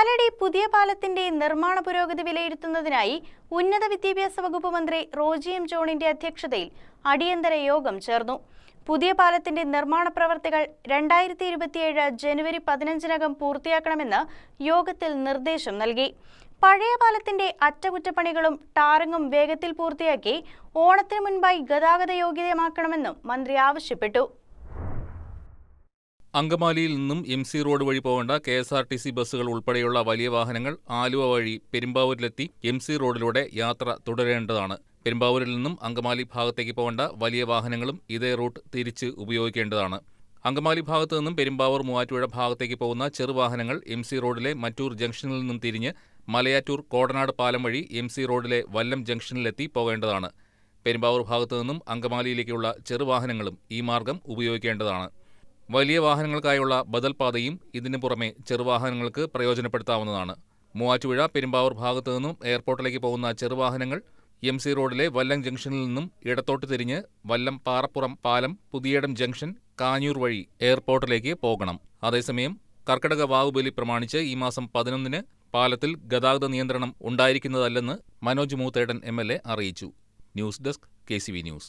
കാലടി പുതിയ പാലത്തിന്റെ നിർമ്മാണ പുരോഗതി വിലയിരുത്തുന്നതിനായി ഉന്നത വിദ്യാഭ്യാസ വകുപ്പ് മന്ത്രി റോജി എം ജോണിന്റെ അധ്യക്ഷതയിൽ അടിയന്തര യോഗം ചേർന്നു. പുതിയ പാലത്തിന്റെ നിർമ്മാണ പ്രവർത്തികൾ 2027 ജനുവരി 15-നകം പൂർത്തിയാക്കണമെന്ന് യോഗത്തിൽ നിർദ്ദേശം നൽകി. പഴയ പാലത്തിന്റെ അറ്റകുറ്റപ്പണികളും ടാറിങ്ങും വേഗത്തിൽ പൂർത്തിയാക്കി ഓണത്തിന് മുൻപായി ഗതാഗത യോഗ്യമാക്കണമെന്നും മന്ത്രി ആവശ്യപ്പെട്ടു. അങ്കമാലിയിൽ നിന്നും MC റോഡ് വഴി പോകേണ്ട KSRTC ബസ്സുകൾ ഉൾപ്പെടെയുള്ള വലിയ വാഹനങ്ങൾ ആലുവ വഴി പെരുമ്പാവൂരിലെത്തി MC റോഡിലൂടെ യാത്ര തുടരേണ്ടതാണ്. പെരുമ്പാവൂരിൽ നിന്നും അങ്കമാലി ഭാഗത്തേക്ക് പോകേണ്ട വലിയ വാഹനങ്ങളും ഇതേ റൂട്ട് തിരിച്ച് ഉപയോഗിക്കേണ്ടതാണ്. അങ്കമാലി ഭാഗത്തു നിന്നും പെരുമ്പാവൂർ മൂവാറ്റുപുഴ ഭാഗത്തേക്ക് പോകുന്ന ചെറുവാഹനങ്ങൾ MC റോഡിലെ മറ്റൂർ ജംഗ്ഷനിൽ നിന്നും തിരിഞ്ഞ് മലയാറ്റൂർ കോടനാട് പാലം വഴി MC റോഡിലെ വല്ലം ജംഗ്ഷനിലെത്തി പോകേണ്ടതാണ്. പെരുമ്പാവൂർ ഭാഗത്തു നിന്നും അങ്കമാലിയിലേക്കുള്ള ചെറുവാഹനങ്ങളും ഈ മാർഗം ഉപയോഗിക്കേണ്ടതാണ്. വലിയ വാഹനങ്ങൾക്കായുള്ള ബദൽ പാതയും ഇതിനു പുറമെ ചെറുവാഹനങ്ങൾക്ക് പ്രയോജനപ്പെടുത്താവുന്നതാണ്. മൂവാറ്റുപുഴ പെരുമ്പാവൂർ ഭാഗത്തു നിന്നും എയർപോർട്ടിലേക്ക് പോകുന്ന ചെറുവാഹനങ്ങൾ MC റോഡിലെ വല്ലം ജംഗ്ഷനിൽ നിന്നും ഇടത്തോട്ട് തിരിഞ്ഞ് വല്ലം പാറപ്പുറം പാലം പുതിയടം ജംഗ്ഷൻ കാഞ്ഞൂർ വഴി എയർപോർട്ടിലേക്ക് പോകണം. അതേസമയം കർക്കിടക വാവുബലി പ്രമാണിച്ച് ഈ മാസം 11-ന് പാലത്തിൽ ഗതാഗത നിയന്ത്രണം ഉണ്ടായിരിക്കുന്നതല്ലെന്ന് മനോജ് മൂത്തേടൻ MLA അറിയിച്ചു. News desk KCV news.